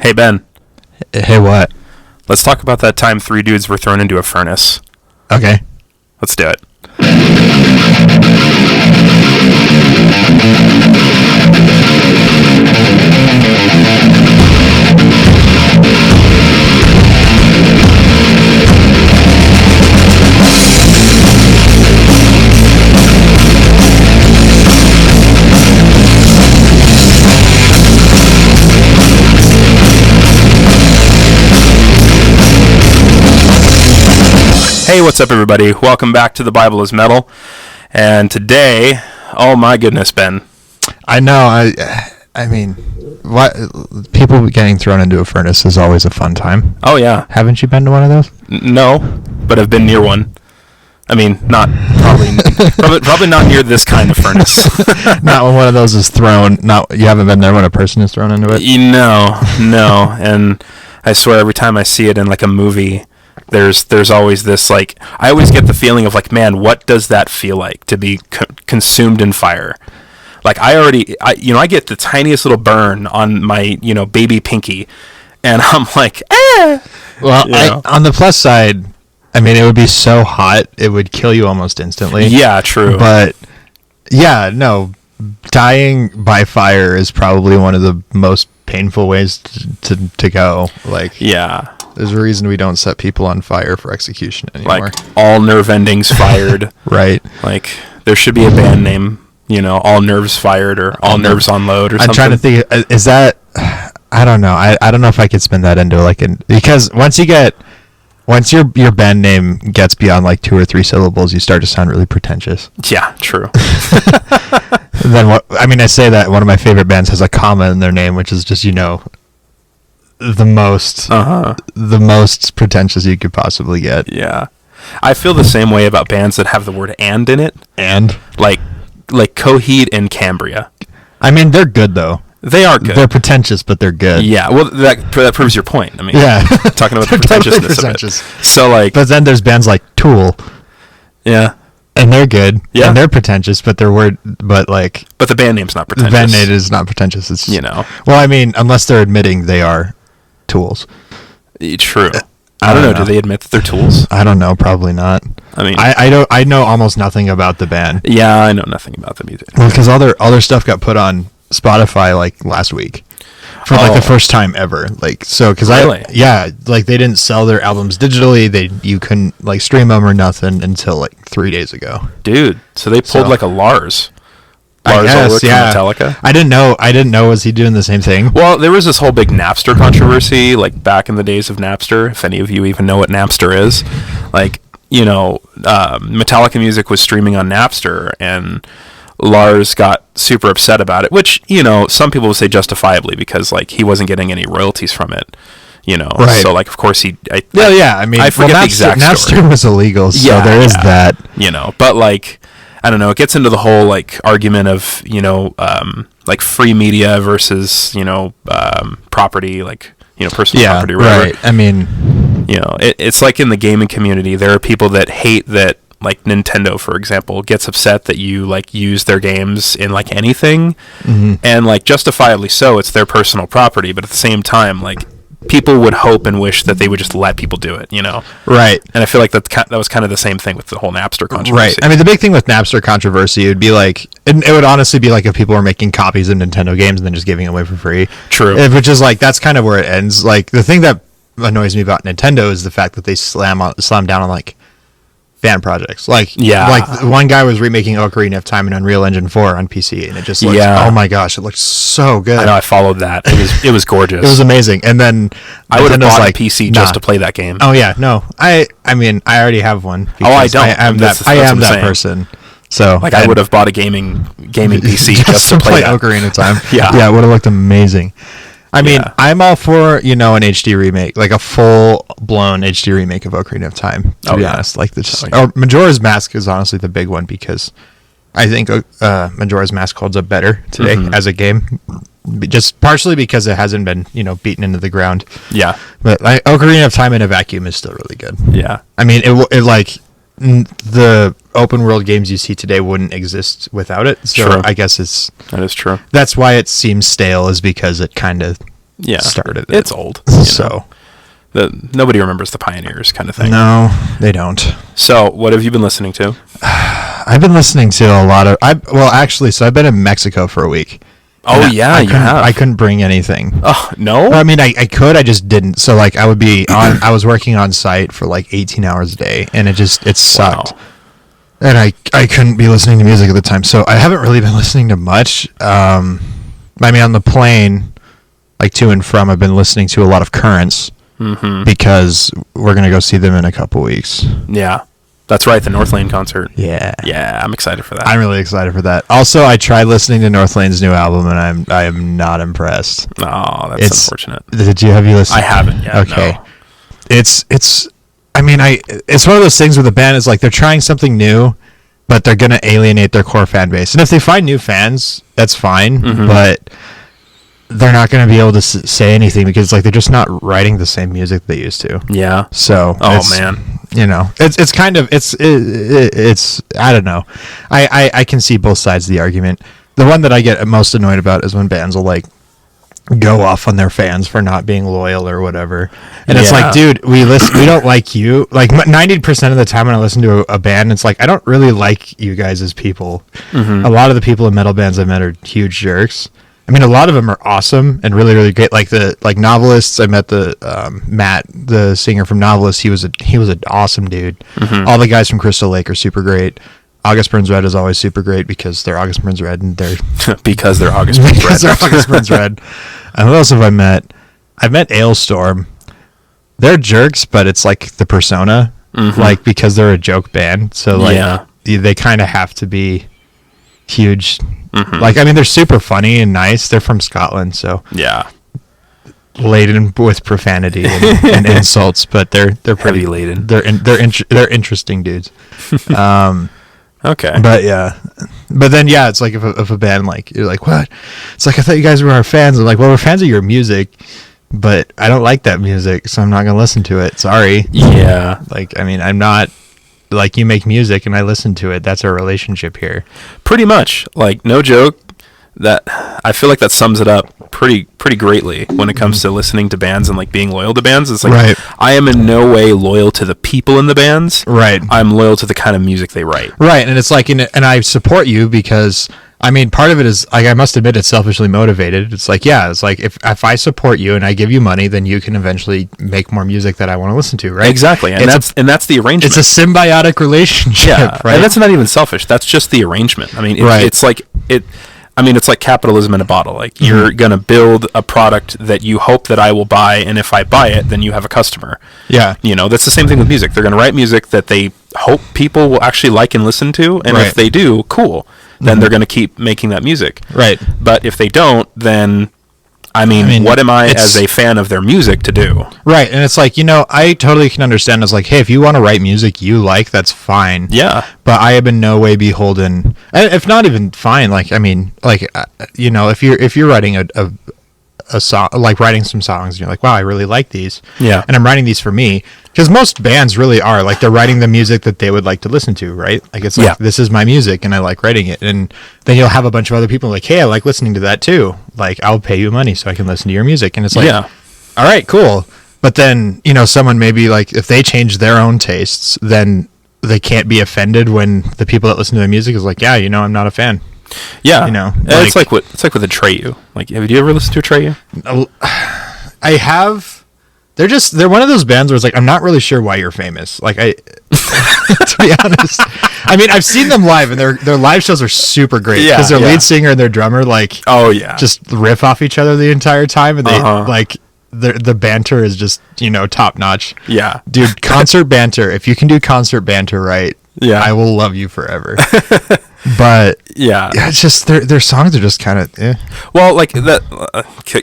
Hey, Ben, Hey, what? let's talk about that time three dudes were thrown into a furnace. Okay. Let's do it. Hey, what's up, everybody? Welcome back to The Bible is Metal. And today, oh my goodness, Ben. I know. I mean, what people getting thrown into a furnace is always a fun time. Oh, yeah. Haven't you been to one of those? No, but I've been near one. I mean, probably not near this kind of furnace. Not when one of those is thrown. You haven't been there when a person is thrown into it. No. And I swear, every time I see it in like a movie, there's always this, like, I always get the feeling of like, man, what does that feel like to be consumed in fire? Like, I get the tiniest little burn on my, baby pinky, and I'm like, Well, on the plus side, I mean, it would be so hot, it would kill you almost instantly. Yeah, true. But, yeah, no, dying by fire is probably one of the most painful ways to go. Like, yeah. There's a reason we don't set people on fire for execution anymore. Like, all nerve endings fired. Right. Like, there should be a band name, all nerves fired or all nerves on load or something. I'm trying to think, is that, I don't know. I don't know if I could spin that into because once your band name gets beyond like 2 or 3 syllables, you start to sound really pretentious. Yeah, true. Then I say that one of my favorite bands has a comma in their name, which is just, the most pretentious you could possibly get. Yeah. I feel the same way about bands that have the word "and" in it. And? Like Coheed and Cambria. I mean, they're good, though. They are good. They're pretentious, but they're good. Yeah, well, that proves your point. I mean, yeah. Talking about the pretentiousness of it. So, like... But then there's bands like Tool. Yeah. And they're good. Yeah. And they're pretentious, but but the band name's not pretentious. The band name is not pretentious. It's, Well, I mean, unless they're admitting they are tools. True. I don't know. Do they admit that they're tools? I don't know. Probably not. I mean, I know almost nothing about the band. Yeah, I know nothing about them either. Well, because all their stuff got put on Spotify like last week for like the first time ever. Like, so because really? They didn't sell their albums digitally. You couldn't like stream them or nothing until like 3 days ago. Dude, so they pulled like a Lars. I guess, Ulrich from Metallica. I didn't know. Was he doing the same thing? Well, there was this whole big Napster controversy, like back in the days of Napster. If any of you even know what Napster is, like, Metallica music was streaming on Napster, and Lars got super upset about it. Which, some people would say justifiably, because like he wasn't getting any royalties from it. Right. So like, of course he. I mean, I forget the exact story. Napster was illegal, so there is that. But like, I don't know. It gets into the whole like argument of like free media versus property, like personal property. Right. I mean, it's like in the gaming community, there are people that hate that, like Nintendo, for example, gets upset that you like use their games in like anything, and like justifiably so. It's their personal property, but at the same time, like, people would hope and wish that they would just let people do it, Right. And I feel like that was kind of the same thing with the whole Napster controversy. Right. I mean, the big thing with Napster controversy would be like, it would honestly be like if people were making copies of Nintendo games and then just giving them away for free. True. Which is like, that's kind of where it ends. Like, the thing that annoys me about Nintendo is the fact that they slam down on like fan projects. Like, like one guy was remaking Ocarina of Time in Unreal Engine 4 on PC, and it just looks, oh my gosh, it looks so good. I know, I followed that. It was gorgeous. It was amazing. And then I would have bought a PC just to play that game. Oh yeah, no. I mean, I already have one. I don't. I am that person. So like, I would have bought a gaming PC just to play that. Ocarina of Time. Yeah, it would have looked amazing. I mean, I'm all for, an HD remake, like a full-blown HD remake of Ocarina of Time, to be honest. Like, Majora's Mask is honestly the big one, because I think Majora's Mask holds up better today as a game, just partially because it hasn't been, beaten into the ground. Yeah. But Ocarina of Time in a vacuum is still really good. Yeah. I mean, it like, the open world games you see today wouldn't exist without it. So True. I guess that is true. That's why it seems stale, is because it kind of started it. It's old. So nobody remembers the pioneers kind of thing. No, they don't. So what have you been listening to? I've been listening to a lot of. So I've been in Mexico for a week. Oh yeah, you have. I couldn't bring anything. Oh no. I mean, I could. I just didn't. So like, I would be on. I was working on site for like 18 hours a day, and it sucked. Wow. And I couldn't be listening to music at the time, so I haven't really been listening to much. I mean, on the plane, like to and from, I've been listening to a lot of Currents because we're gonna go see them in a couple weeks. Yeah. That's right, the Northlane concert. Yeah. Yeah, I'm excited for that. I'm really excited for that. Also, I tried listening to Northlane's new album, and I am not impressed. Oh, that's unfortunate. Have you listened? I haven't yet. Okay. No. It's one of those things where the band is like, they're trying something new, but they're going to alienate their core fan base. And if they find new fans, that's fine, but they're not going to be able to say anything because like they're just not writing the same music they used to. Yeah. So, man. It's kind of, it's I don't know. I can see both sides of the argument. The one that I get most annoyed about is when bands will like go off on their fans for not being loyal or whatever. And it's like, dude, we don't like you. Like 90% of the time when I listen to a band, it's like, I don't really like you guys as people. A lot of the people in metal bands I've met are huge jerks. I mean, a lot of them are awesome and really, really great. Like Novelists, I met the Matt, the singer from Novelists. He was an awesome dude. All the guys from Crystal Lake are super great. August Burns Red is always super great because they're August Burns Red and they're because they're August Burns Red. they're August Burns Red. And who else have I met? I've met Ailstorm. They're jerks, but it's like the persona, like because they're a joke band. So like they kind of have to be huge. Like, I mean, they're super funny and nice. They're from Scotland, so laden with profanity and insults, but they're pretty heavy laden. They're interesting dudes. Okay, but then it's like if a band like you're like, what? It's like, I thought you guys were our fans. I'm like, well, we're fans of your music, but I don't like that music, so I'm not gonna listen to it. Sorry. Yeah. Like, I mean, I'm not. Like, you make music and I listen to it. That's our relationship here. Pretty much. Like, no joke. That I feel like that sums it up pretty greatly when it comes to listening to bands and like being loyal to bands. It's like, I am in no way loyal to the people in the bands. Right. I'm loyal to the kind of music they write. Right. And it's like, and I support you because, I mean, part of it is, like, I must admit, it's selfishly motivated. It's like, it's like, if I support you and I give you money, then you can eventually make more music that I want to listen to, right? Exactly. And that's the arrangement. It's a symbiotic relationship, right? And that's not even selfish. That's just the arrangement. I mean, it's like capitalism in a bottle. Like, you're going to build a product that you hope that I will buy, and if I buy it, then you have a customer. Yeah. That's the same thing with music. They're going to write music that they hope people will actually like and listen to, and if they do, cool. Then they're going to keep making that music. Right. But if they don't, then, I mean what am I as a fan of their music to do? Right. And it's like, I totally can understand. It's like, hey, if you want to write music you like, that's fine. Yeah. But I have in no way beholden, if not even fine, like, I mean, like, if you're writing a song, like writing some songs, and you're like, wow, I really like these. Yeah. And I'm writing these for me. Because most bands really are, like, they're writing the music that they would like to listen to, right? Like, it's like, this is my music, and I like writing it. And then you'll have a bunch of other people like, hey, I like listening to that, too. Like, I'll pay you money so I can listen to your music. And it's like, all right, cool. But then, someone maybe, like, if they change their own tastes, then they can't be offended when the people that listen to their music is like, I'm not a fan. Yeah. It's like with Atreyu. Like, have you ever listened to Atreyu? I have. They're one of those bands where it's like, I'm not really sure why you're famous. Like, to be honest, I mean, I've seen them live, and their live shows are super great because their lead singer and their drummer, like, just riff off each other the entire time, and they like the banter is just top notch. Yeah, dude, concert banter. If you can do concert banter right, I will love you forever. But it's just their songs are just kind of well, like that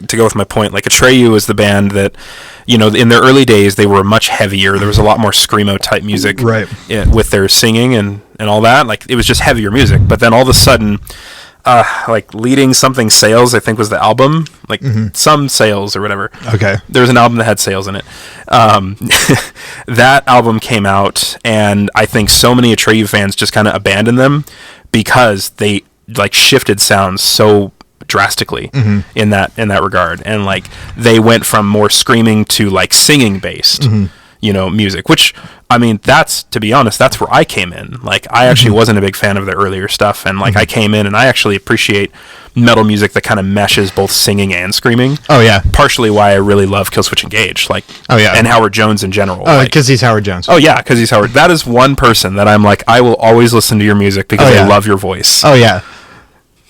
to go with my point, like Atreyu is the band that in their early days they were much heavier. There was a lot more screamo type music with their singing and all that. Like, it was just heavier music. But then all of a sudden, like Leading Something Sales, I think was the album, like Some Sales or whatever. Okay. There was an album that had sales in it. That album came out, and I think so many Atreyu fans just kind of abandoned them because they like shifted sounds so drastically in that regard, and like they went from more screaming to like singing based music, which I mean, that's, to be honest, that's where I came in. Like I actually wasn't a big fan of the earlier stuff, and like I came in and I actually appreciate metal music that kind of meshes both singing and screaming. Oh yeah, partially why I really love Killswitch Engage, like and Howard Jones in general. Oh, because he's Howard Jones. Oh yeah, because he's Howard. That is one person that I'm like, I will always listen to your music because I love your voice. Oh yeah.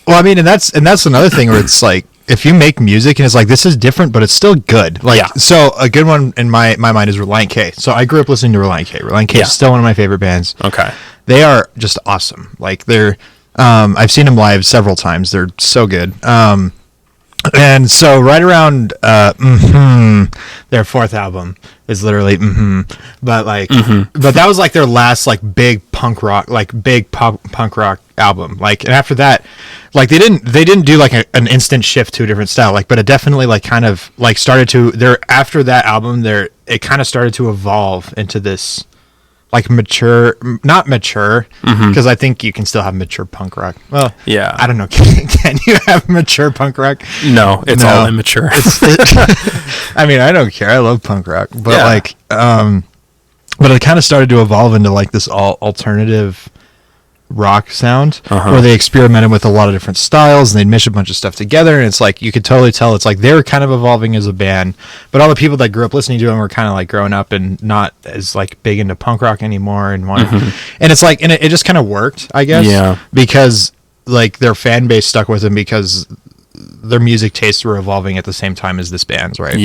Well, I mean, and that's another thing where it's like, if you make music and it's like, this is different, but it's still good. Like, so a good one in my mind is Reliant K. So I grew up listening to Reliant K. Reliant K is still one of my favorite bands. Okay. They are just awesome. Like they're, I've seen them live several times. They're so good. And so right around, their fourth album is literally, but like, but that was like their last like big punk rock album. Like, and after that, like they didn't do like an instant shift to a different style. Like, but it definitely like kind of like started to after that album it kind of started to evolve into this like not mature, because I think you can still have mature punk rock. Well, yeah, I don't know. Can you have mature punk rock? No, it's all immature. I mean, I don't care. I love punk rock, but but it kind of started to evolve into like this alternative rock sound where they experimented with a lot of different styles and they'd mesh a bunch of stuff together, and it's like you could totally tell it's like they were kind of evolving as a band, but all the people that grew up listening to them were kind of like growing up and not as like big into punk rock anymore, and and it's like, and it just kind of worked, I guess, because like their fan base stuck with them because their music tastes were evolving at the same time as this band's, right?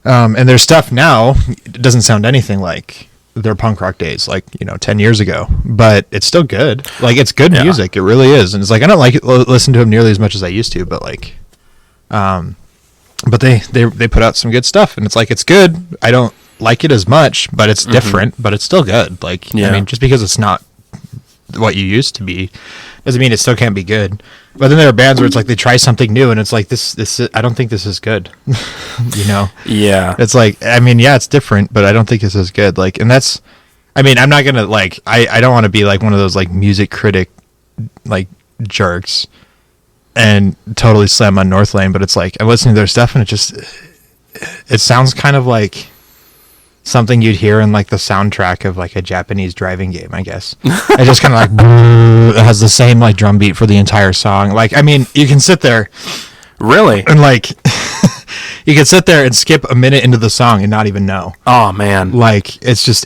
And their stuff now doesn't sound anything like their punk rock days, like 10 years ago, but it's still good. Like, it's good music, it really is. And it's like I don't listen to them nearly as much as I used to, but like but they put out some good stuff, and it's like, it's good. I don't like it as much, but it's different, but it's still good. Like, I mean, just because it's not what you used to be doesn't mean it still can't be good. But then there are bands where it's like they try something new and it's like, this I don't think this is good. It's like, I mean, it's different, but I don't think this is good. Like, and that's, I mean, I'm not gonna like, I don't want to be like one of those like music critic like jerks and totally slam on Northlane, but it's like I'm listening to their stuff and it sounds kind of like something you'd hear in like the soundtrack of like a Japanese driving game, I guess. It just kind of like it has the same like drum beat for the entire song. Like, I mean, you can sit there really and like you can sit there and skip a minute into the song and not even know. Oh man, like it's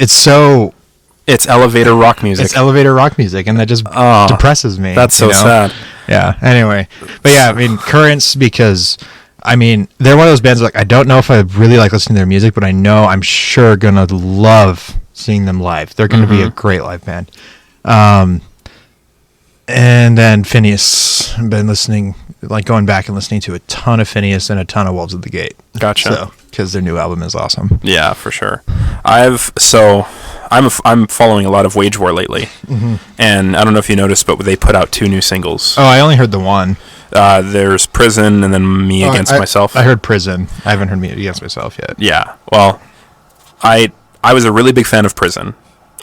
elevator rock music. It's elevator rock music, and that just depresses me. That's so sad. Yeah. Anyway, but yeah, I mean, Currents, because I mean, they're one of those bands like I don't know if I really like listening to their music, but I know I'm sure gonna love seeing them live. They're gonna be a great live band. And then Phineas, I've been listening, like going back and listening to a ton of Phineas and a ton of Wolves at the Gate. Gotcha. So, because their new album is awesome. Yeah, for sure. I'm following a lot of Wage War lately, and I don't know if you noticed, but they put out 2 new singles. Oh, I only heard the one. There's Prison and then Me Against Myself. I heard Prison. I haven't heard Me Against Myself yet. Yeah. Well, I was a really big fan of Prison.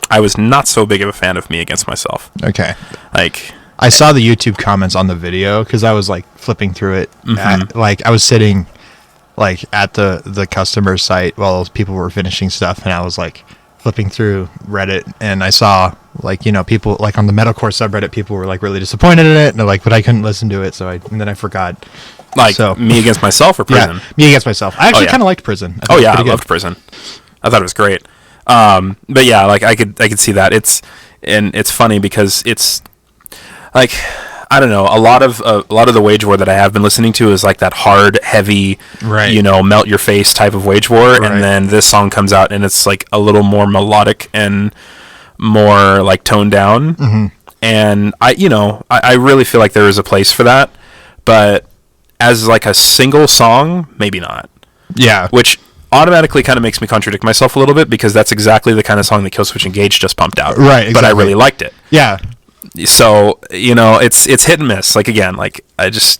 I was not so big of a fan of Me Against Myself. Okay. Like, I saw the YouTube comments on the video because I was like flipping through it. Like, I was sitting like at the customer site while people were finishing stuff, and I was like flipping through Reddit, and I saw like, people like on the metalcore subreddit, people were like really disappointed in it, and they're like, but I couldn't listen to it, and then I forgot. Like, so, Me Against Myself or Prison? Yeah, Me Against Myself. I actually kind of liked Prison. I loved Prison. I thought it was great. But yeah, like I could see that. It's funny because it's like, I don't know, a lot of the Wage War that I have been listening to is like that hard, heavy, melt your face type of Wage War, and then this song comes out and it's like a little more melodic and more like toned down, and I really feel like there is a place for that, but as like a single song, maybe not. Yeah, which automatically kind of makes me contradict myself a little bit, because that's exactly the kind of song that Killswitch Engage just pumped out. Right, exactly. But I really liked it. Yeah. So, it's hit and miss. Like, again, like, the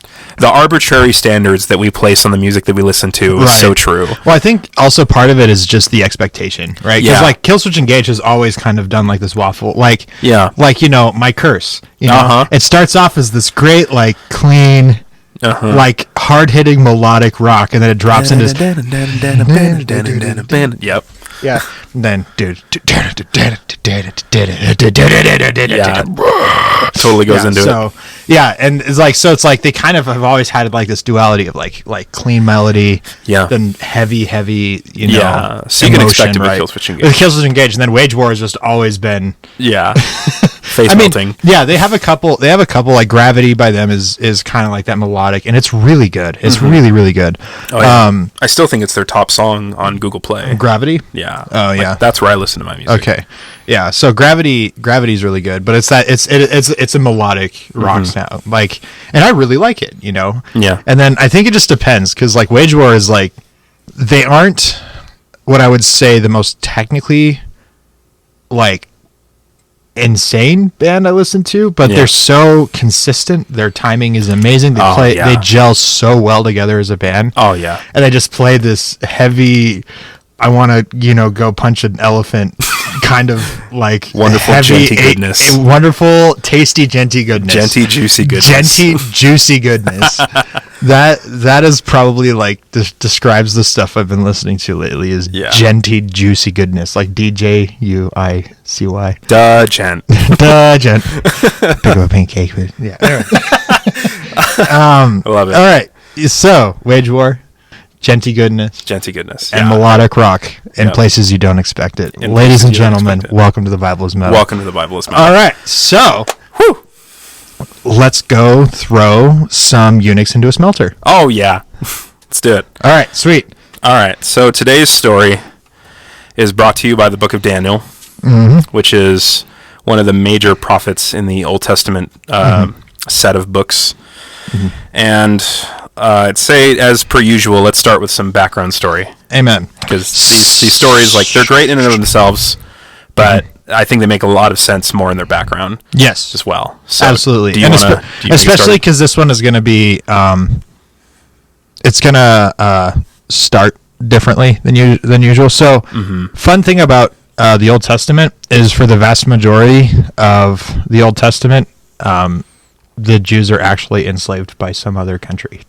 arbitrary standards that we place on the music that we listen to is so true. Well, I think also part of it is just the expectation, right? Because, like, Killswitch Engage has always kind of done, like, this waffle. Like, My Curse. It starts off as this great, like, clean, like hard-hitting melodic rock, and then it drops into Yep. yeah. And then Totally goes into it. Yeah, and it's like they kind of have always had like this duality of like clean melody, then heavy, so you can expect it with Killswitch Engage. With Killswitch Engage, and then Wage War has just always been face melting. Yeah, they have a couple like Gravity by them is kind of like that melodic, and it's really good. It's really, really good. Oh, yeah. I still think it's their top song on Google Play. Gravity? Yeah. Oh, yeah. That's where I listen to my music. Okay. Yeah, so Gravity's really good, but it's a melodic rock sound. Like, and I really like it, Yeah. And then I think it just depends, because like Wage War is like, they aren't what I would say the most technically like insane band I listen to, but they're so consistent. Their timing is amazing. They gel so well together as a band. Oh yeah. And they just play this heavy, I want to, go punch an elephant kind of like wonderful heavy, genty goodness. A wonderful, tasty, genty goodness. Genty, juicy goodness. Genty, juicy goodness. That is probably like describes the stuff I've been listening to lately is genty, juicy goodness. Like DJUICY. Duh, gent. Duh, gent. Pick up a pancake. Yeah. Anyway. I love it. All right. So, Wage War. Genty goodness. Genty goodness. And melodic rock in places you don't expect it. Ladies and gentlemen, welcome to the Bible is Metal. Welcome to the Bible is Metal. All right. So, let's go throw some Unix into a smelter. Oh, yeah. Let's do it. All right. Sweet. All right. So, today's story is brought to you by the book of Daniel, which is one of the major prophets in the Old Testament set of books. And I'd say, as per usual, let's start with some background story. Amen. Because these stories, like, they're great in and of themselves, but I think they make a lot of sense more in their background. Yes. As well. So absolutely. Especially because this one is going to be, it's going to start differently than usual. So, fun thing about the Old Testament is for the vast majority of the Old Testament, the Jews are actually enslaved by some other country.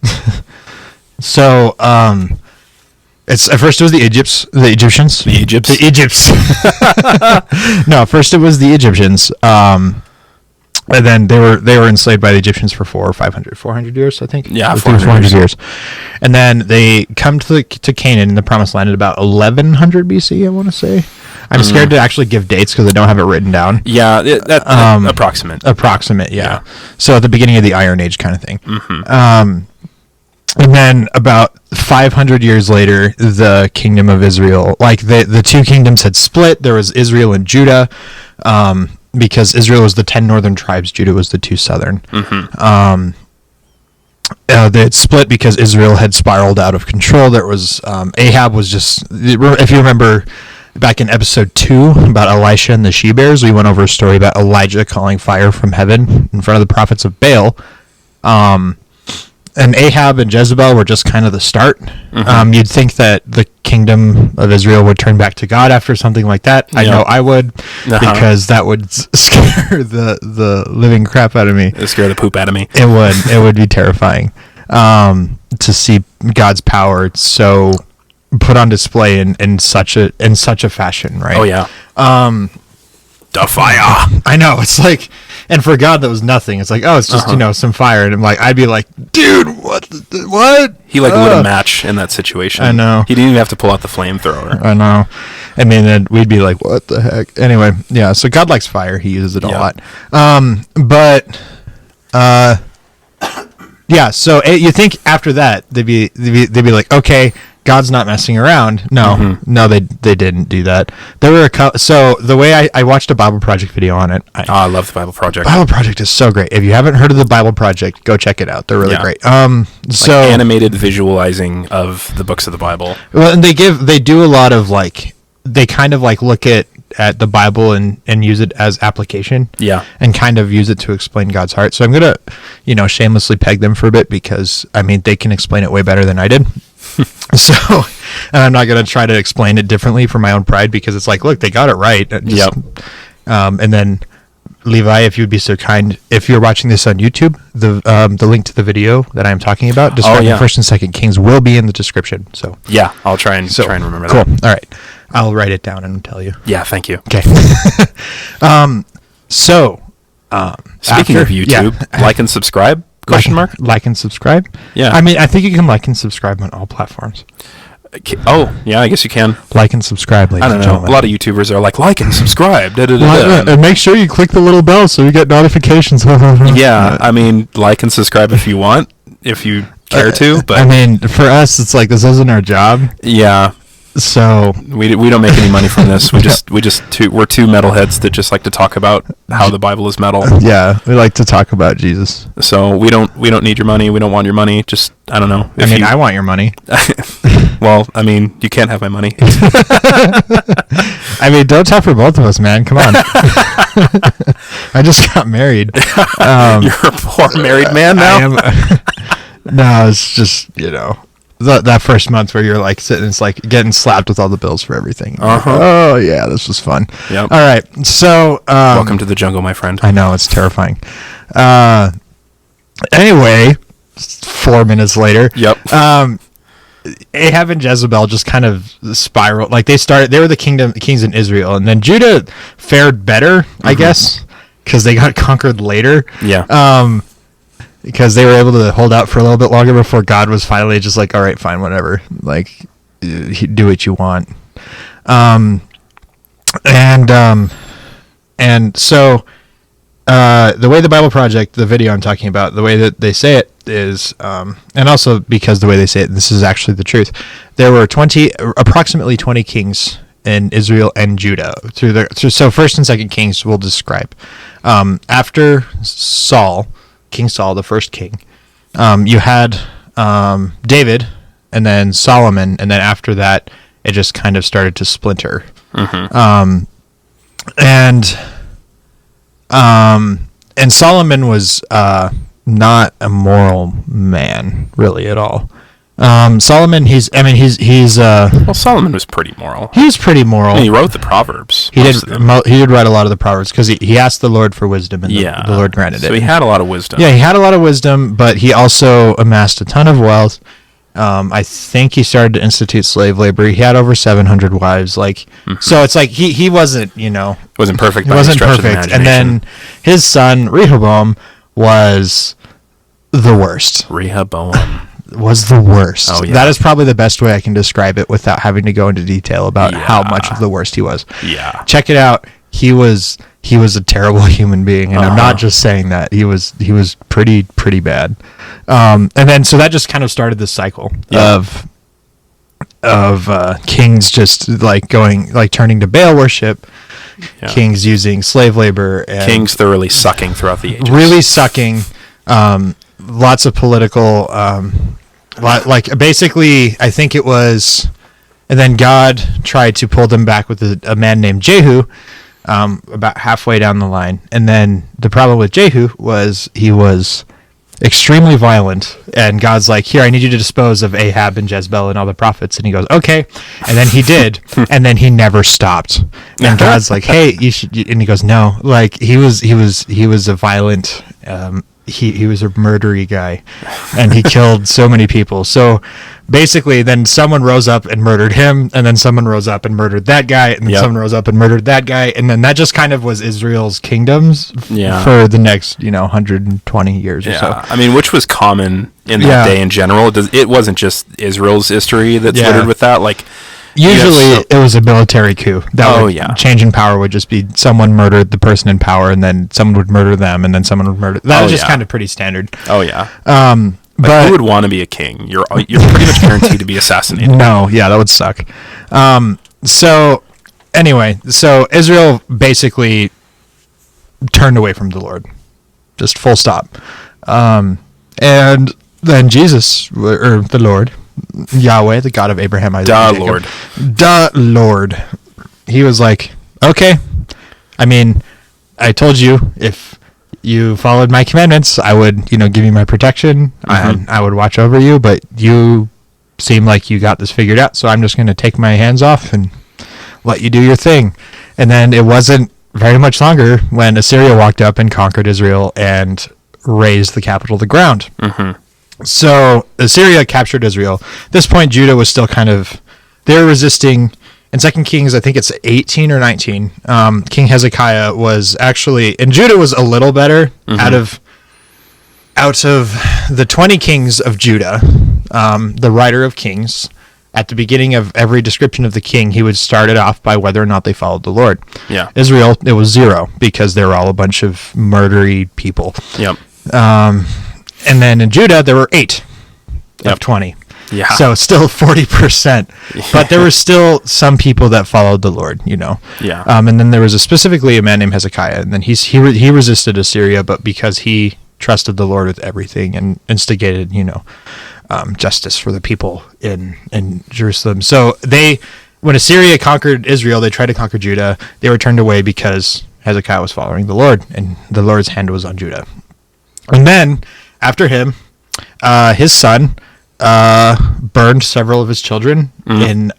So, it's at first it was the Egyptians. No, first it was the Egyptians. And then they were enslaved by the Egyptians for 400 years, I think. Yeah, 400 years. And then they come to Canaan in the Promised Land at about 1100 BC, I want to say. I'm scared to actually give dates because I don't have it written down. Yeah, that's approximate. Approximate, yeah. So at the beginning of the Iron Age kind of thing. And then about 500 years later, the kingdom of Israel, like the two kingdoms had split. There was Israel and Judah, because Israel was the 10 northern tribes. Judah was the 2 southern. They had split because Israel had spiraled out of control. There was Ahab was just, if you remember back in episode 2 about Elisha and the she-bears, we went over a story about Elijah calling fire from heaven in front of the prophets of Baal. And Ahab and Jezebel were just kind of the start. You'd think that the kingdom of Israel would turn back to God after something like that. I know I would, because that would scare the living crap out of me. It would scare the poop out of me. It would be terrifying to see God's power so put on display in such a fashion, right? Oh yeah. The fire. I know, it's like, and for God that was nothing. It's like, oh, it's just some fire, and I'd be like, dude, what? He lit a match in that situation. I know. He didn't even have to pull out the flamethrower. I know. I mean, then we'd be like, what the heck? Anyway, yeah. So God likes fire. He uses it a lot. Yeah. So you think after that they'd be like, okay, God's not messing around. No, they didn't do that. There were so the way I watched a Bible Project video on it. I love the Bible Project. Bible Project is so great. If you haven't heard of the Bible Project, go check it out. They're really great. So animated visualizing of the books of the Bible. Well, and they do a lot of they kind of look at the Bible and use it as application. Yeah. And kind of use it to explain God's heart. So I'm gonna, shamelessly peg them for a bit because they can explain it way better than I did. So, and I'm not going to try to explain it differently for my own pride because it's like, look, they got it right. And then Levi, if you'd be so kind, if you're watching this on YouTube, the link to the video that I'm talking about describing First and Second Kings will be in the description. So yeah, I'll try and remember that. Cool. All right, I'll write it down and tell you. Yeah, thank you. Okay. Speaking of YouTube, like and subscribe? Question mark? Like and subscribe? Yeah. I mean, I think you can like and subscribe on all platforms. Oh, yeah, I guess you can. Like and subscribe, ladies and gentlemen. A lot of YouTubers are like and subscribe. And make sure you click the little bell so you get notifications. Yeah, I mean, like and subscribe if you want, if you care to. But I mean, for us, it's like this isn't our job. Yeah. So we don't make any money from this. We're two metalheads that just like to talk about how the Bible is metal. Yeah, we like to talk about Jesus. So we don't need your money. We don't want your money. Just I don't know. I want your money. Well, I mean, you can't have my money. I mean, don't talk for both of us, man. Come on. I just got married. You're a poor married man now. No, it's just that first month where you're like sitting, it's like getting slapped with all the bills for everything. Oh yeah, this was fun. Yep. All right, so welcome to the jungle, my friend. I know, it's terrifying. Anyway, 4 minutes later. Yep. Ahab and Jezebel just kind of spiraled. Like they were the kings in Israel, and then Judah fared better, I guess, because they got conquered later. Yeah. Because they were able to hold out for a little bit longer before God was finally just like, all right, fine, whatever. Like, do what you want. And so the way the Bible Project, the video I'm talking about, the way that they say it is, and also because the way they say it, this is actually the truth. There were approximately 20 kings in Israel and Judah so First and Second Kings will describe. After King Saul, the first king, you had David, and then Solomon, and then after that, it just kind of started to splinter. And Solomon was not a moral man, really, at all. Solomon, Solomon was pretty moral. He was pretty moral. He wrote the Proverbs. He did write a lot of the Proverbs because he asked the Lord for wisdom, and the Lord granted it. So he had a lot of wisdom. Yeah, he had a lot of wisdom, but he also amassed a ton of wealth. I think he started to institute slave labor. He had over 700 wives. So it's like he wasn't, wasn't perfect. He wasn't perfect. And then his son Rehoboam was the worst. Was the worst. Oh, yeah. That is probably the best way I can describe it without having to go into detail about how much of the worst he was. Yeah. Check it out. He was a terrible human being, and I'm not just saying that. He was pretty bad. And then so that just kind of started this cycle of kings just turning to Baal worship, kings using slave labor, and kings thoroughly sucking throughout the ages. Really sucking. Lots of political, basically, I think it was, and then God tried to pull them back with a man named Jehu, about halfway down the line. And then the problem with Jehu was he was extremely violent, and God's like, here, I need you to dispose of Ahab and Jezebel and all the prophets. And he goes, okay. And then he did, and then he never stopped. And God's like, hey, you should, and he goes, no. Like he was a violent, he was a murdery guy, and he killed so many people. So basically, then someone rose up and murdered him, and then someone rose up and murdered that guy, and then someone rose up and murdered that guy, and then that just kind of was Israel's kingdoms for the next 120 years or so. I mean, which was common in that day in general. It wasn't just Israel's history that's littered with that. Usually it was a military coup. Change in power would just be someone murdered the person in power, and then someone would murder them, and then someone would murder. That was just kind of pretty standard. Oh yeah. But who would want to be a king? You're pretty much guaranteed to be assassinated. No, that would suck. So anyway, Israel basically turned away from the Lord, just full stop. And then Jesus, or the Lord, Yahweh, the God of Abraham, Isaac, and Jacob, Lord. He was like, okay. I mean, I told you if you followed my commandments, I would, give you my protection, and I would watch over you. But you seem like you got this figured out, so I'm just going to take my hands off and let you do your thing. And then it wasn't very much longer when Assyria walked up and conquered Israel and razed the capital to the ground. So Assyria captured Israel. At this point, Judah was still they're resisting. In 2 Kings, I think it's 18 or 19, King Hezekiah was actually, and Judah was a little better. Out of the 20 kings of Judah, the writer of Kings, at the beginning of every description of the king, he would start it off by whether or not they followed the Lord. Yeah. Israel, it was 0, because they were all a bunch of murdery people. Yep. And then in Judah, there were 8 of 20. Yeah. So still 40%. But there were still some people that followed the Lord, Yeah. And then there was specifically a man named Hezekiah, and then he resisted Assyria, but because he trusted the Lord with everything and instigated, justice for the people in Jerusalem. So when Assyria conquered Israel, they tried to conquer Judah. They were turned away because Hezekiah was following the Lord, and the Lord's hand was on Judah. And then after him, his son burned several of his children in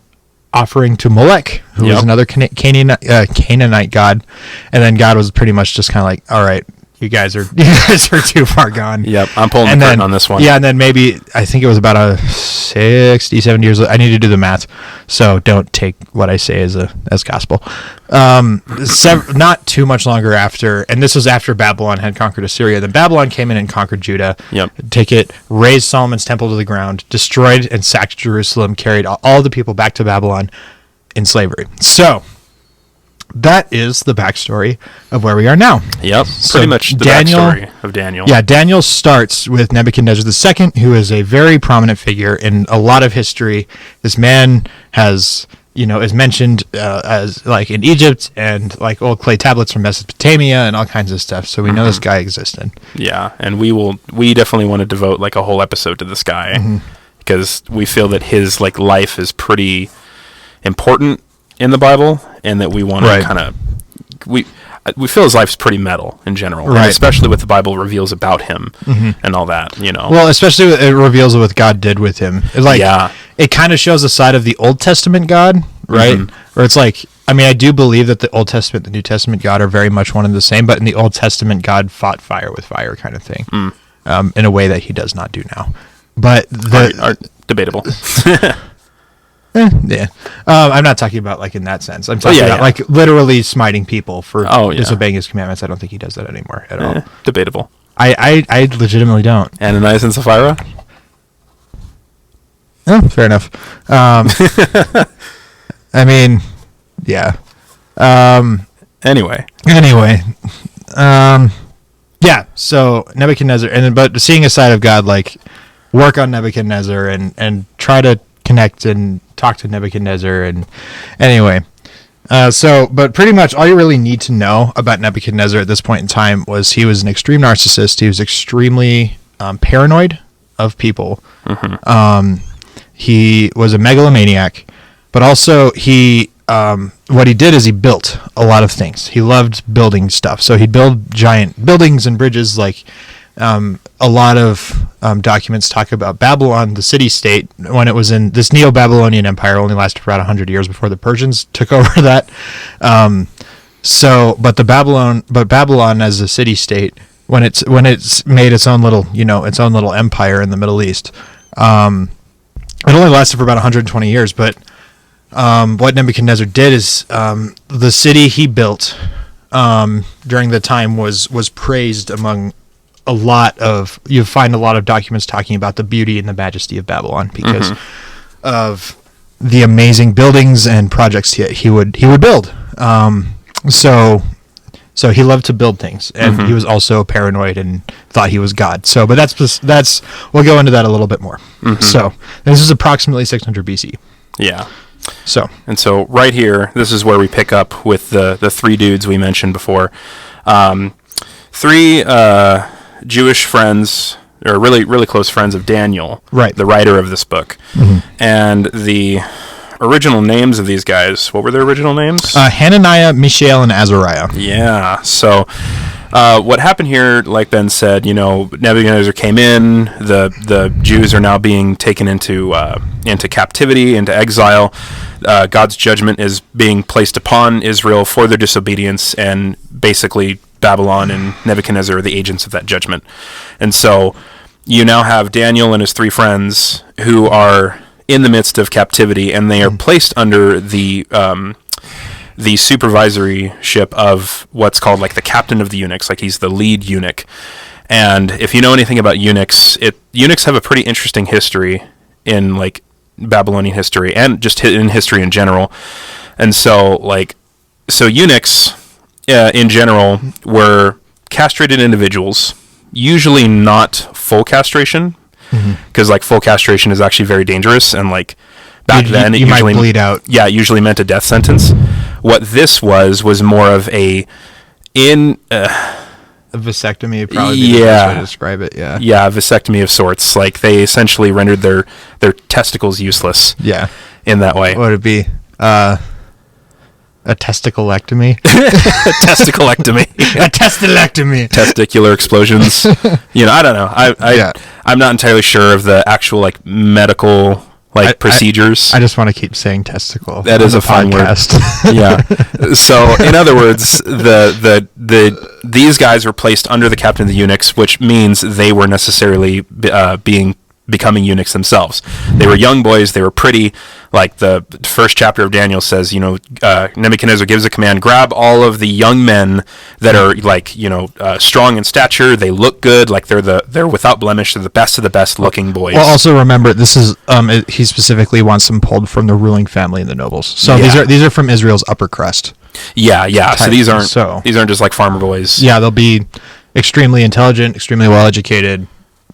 offering to Molech, who was another Canaanite god. And then God was pretty much just kind of like, all right, you guys are too far gone. Yep, I'm pulling the curtain on this one. Yeah, and then maybe, I think it was about 60, 70 years. I need to do the math, so don't take what I say as gospel. Not too much longer after, and this was after Babylon had conquered Assyria. Then Babylon came in and conquered Judah. Yep. Razed Solomon's temple to the ground, destroyed and sacked Jerusalem, carried all the people back to Babylon in slavery. So that is the backstory of where we are now. Yep, pretty much the backstory of Daniel. Yeah, Daniel starts with Nebuchadnezzar II, who is a very prominent figure in a lot of history. This man is mentioned as like in Egypt and like old clay tablets from Mesopotamia and all kinds of stuff. So we know this guy existed. Yeah, and we definitely want to devote like a whole episode to this guy because we feel that his like life is pretty important in the Bible, and that we want to kind of we feel his life's pretty metal in general, and especially what the Bible reveals about him and all that. Well, especially it reveals what God did with him. It kind of shows the side of the Old Testament God, right? Where it's like, I mean, I do believe that the Old Testament, the New Testament God are very much one and the same, but in the Old Testament, God fought fire with fire, kind of thing, in a way that He does not do now. But are debatable. Yeah. I'm not talking about like in that sense. I'm talking about like literally smiting people for disobeying His commandments. I don't think He does that anymore at all. Debatable. I legitimately don't. Ananias and Sapphira? Oh, fair enough. I mean, yeah. Anyway. Yeah. So Nebuchadnezzar, but seeing a side of God, like work on Nebuchadnezzar and try to connect and talk to Nebuchadnezzar. And anyway, but pretty much all you really need to know about Nebuchadnezzar at this point in time was he was an extreme narcissist. He was extremely paranoid of people. He was a megalomaniac, but also what he did is he built a lot of things. He loved building stuff. So he'd build giant buildings and bridges. Like a lot of documents talk about Babylon, the city-state, when it was in this Neo-Babylonian empire, only lasted for about 100 years before the Persians took over that. But Babylon as a city-state, when it's made its own little empire in the Middle East, it only lasted for about 120 years. But what Nebuchadnezzar did is the city he built during the time was praised among you find a lot of documents talking about the beauty and the majesty of Babylon because of the amazing buildings and projects he would build. So he loved to build things, and he was also paranoid and thought he was God. So, but that's we'll go into that a little bit more. So this is approximately 600 BC. Yeah. So right here, this is where we pick up with the three dudes we mentioned before. Three Jewish friends, or really, really close friends of Daniel, the writer of this book. And the original names of these guys, what were their original names? Hananiah, Mishael, and Azariah. Yeah, so what happened here, like Ben said, Nebuchadnezzar came in, the Jews are now being taken into captivity, into exile. God's judgment is being placed upon Israel for their disobedience, and basically Babylon and Nebuchadnezzar are the agents of that judgment. And so you now have Daniel and his 3 friends who are in the midst of captivity, and they are placed under the supervisoryship of what's called like the captain of the eunuchs, like he's the lead eunuch. And if you know anything about eunuchs, eunuchs have a pretty interesting history in like Babylonian history and just in history in general. And so eunuchs in general were castrated individuals, usually not full castration, because like full castration is actually very dangerous, and like back then it usually might bleed out. Yeah, it usually meant a death sentence. What this was more of a vasectomy, probably the best way to describe it. Yeah, vasectomy of sorts. Like they essentially rendered their testicles useless. Yeah, in that way. What would it be? A testiculectomy? Testiculectomy. A testiculectomy. Testicular explosions. I don't know. I'm not entirely sure of the actual like medical procedures. I just want to keep saying testicle. That is a fun word. Yeah. So in other words, these guys were placed under the captain of the eunuchs, which means they were necessarily becoming eunuchs themselves. They were young boys. They were pretty. Like the first chapter of Daniel says, Nebuchadnezzar gives a command: grab all of the young men that are strong in stature. They look good, like they're without blemish. They're the best of the best looking boys. Well, also remember, this is he specifically wants them pulled from the ruling family and the nobles. So these are from Israel's upper crust. Yeah. So these aren't just like farmer boys. Yeah, they'll be extremely intelligent, extremely well educated.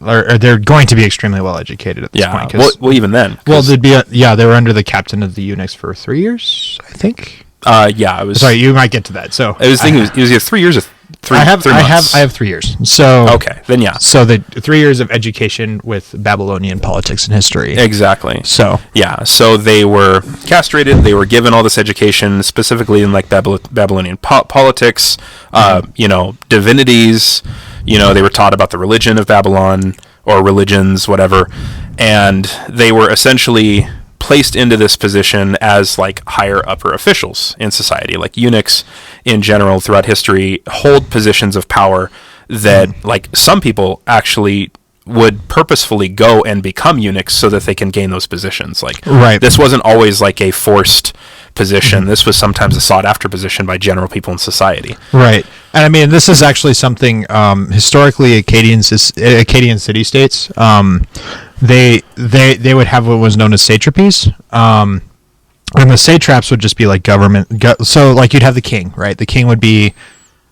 Or they're going to be extremely well educated at this point. Well, even then. Well, they were under the captain of the eunuchs for 3 years, I think. I was. Sorry, you might get to that. So I was thinking it was either 3 years or 3 months. I have 3 years. So okay, then yeah. So the 3 years of education with Babylonian politics and history. Exactly. So yeah, so they were castrated. They were given all this education, specifically in like Babylonian politics. Divinities. They were taught about the religion of Babylon, or religions, whatever, and they were essentially placed into this position as like higher upper officials in society. Like eunuchs in general throughout history hold positions of power that like some people actually would purposefully go and become eunuchs so that they can gain those positions. Like this wasn't always like a forced position. This was sometimes a sought after position by general people in society. Right. And I mean, this is actually something historically Akkadian city states, they would have what was known as satrapies. And the satraps would just be like government. So like you'd have the king, right? The king would be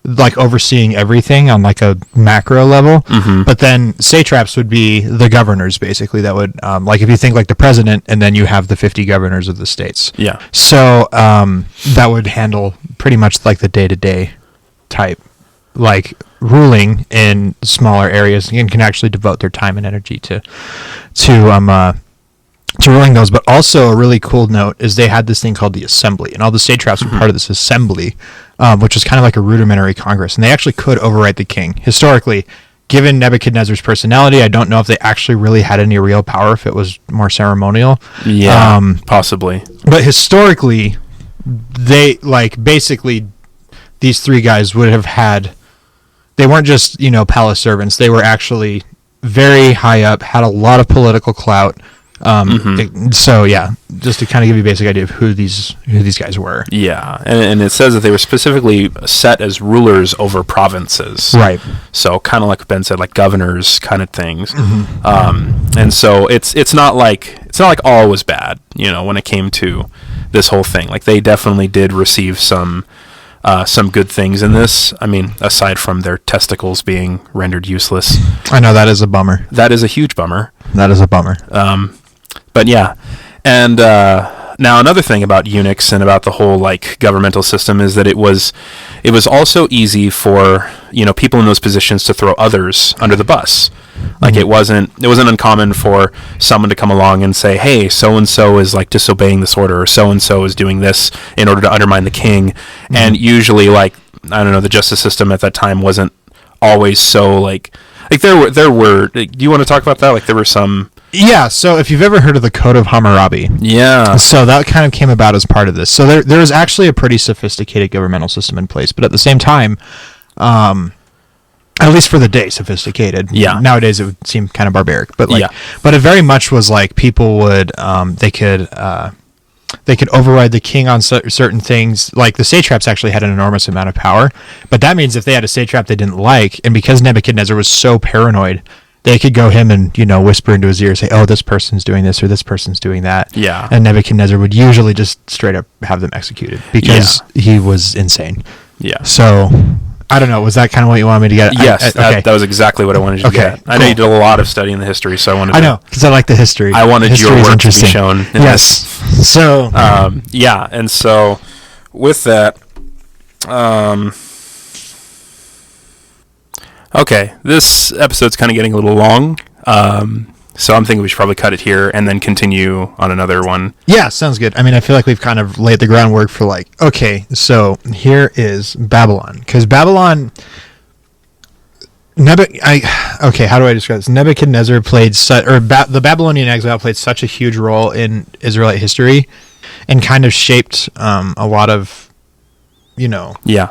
like overseeing everything on like a macro level, but then satraps would be the governors basically that would like if you think like the president, and then you have the 50 governors of the states. Yeah. So that would handle pretty much like the day-to-day type like ruling in smaller areas, and can actually devote their time and energy to ruling those. But also a really cool note is they had this thing called the assembly, and all the satraps were part of this assembly, which was kind of like a rudimentary congress, and they actually could overwrite the king. Historically, given Nebuchadnezzar's personality, I don't know if they actually really had any real power, if it was more ceremonial. Yeah, possibly. But historically, they like basically these 3 guys would have had, they weren't just palace servants, they were actually very high up, had a lot of political clout. So yeah, just to kind of give you a basic idea of who these guys were. Yeah, and it says that they were specifically set as rulers over provinces. Right. So kind of like Ben said, like governors kind of things. And so it's not like all was bad, when it came to this whole thing. Like they definitely did receive some good things in this. I mean, aside from their testicles being rendered useless. I know, that is a bummer. That is a huge bummer. That is a bummer. But yeah, and now another thing about eunuchs and about the whole like governmental system is that it was also easy for people in those positions to throw others under the bus. Like it wasn't uncommon for someone to come along and say, hey, so and so is like disobeying this order, or so and so is doing this in order to undermine the king. And usually, like, I don't know, the justice system at that time wasn't always so like Like there were. Do you want to talk about that? Like there were some. Yeah. So if you've ever heard of the Code of Hammurabi, yeah. So that kind of came about as part of this. So there is actually a pretty sophisticated governmental system in place, but at the same time, at least for the day, sophisticated. Yeah. Nowadays it would seem kind of barbaric, but like, Yeah. but it very much was like people would they could override the king on certain things. Like the satraps actually had an enormous amount of power, but that means if they had a satrap they didn't like, and because Nebuchadnezzar was so paranoid, they could go him and, whisper into his ear, say, oh, this person's doing this or this person's doing that. Yeah. And Nebuchadnezzar would usually just straight up have them executed because he was insane. Yeah. So I don't know. Was that kind of what you wanted me to get? Yes, okay. that was exactly what I wanted you to get. I know you did a lot of studying the history, so I wanted. I know, because I like the history. I wanted history your work to be shown. Yes. So. Yeah, and so with that, okay, this episode's kind of getting a little long. So I'm thinking we should probably cut it here and then continue on another one. Yeah, sounds good. I mean, I feel like we've kind of laid the groundwork for like, okay, so here is Babylon. Because Babylon... okay, how do I describe this? Nebuchadnezzar played... the Babylonian exile played such a huge role in Israelite history and kind of shaped a lot of, Yeah.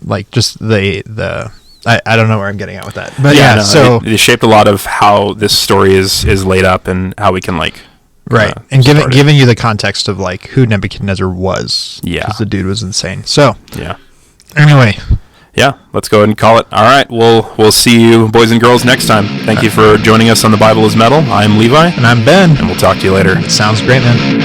like just the I don't know where I'm getting at with that, but so it shaped a lot of how this story is laid up and how we can right and giving you the context of like who Nebuchadnezzar was. Yeah, because the dude was insane. So yeah. Anyway, yeah, let's go ahead and call it. All right, we'll see you boys and girls next time. Thank you for joining us on The Bible is Metal. I'm Levi, and I'm Ben, and we'll talk to you later. Sounds great, man.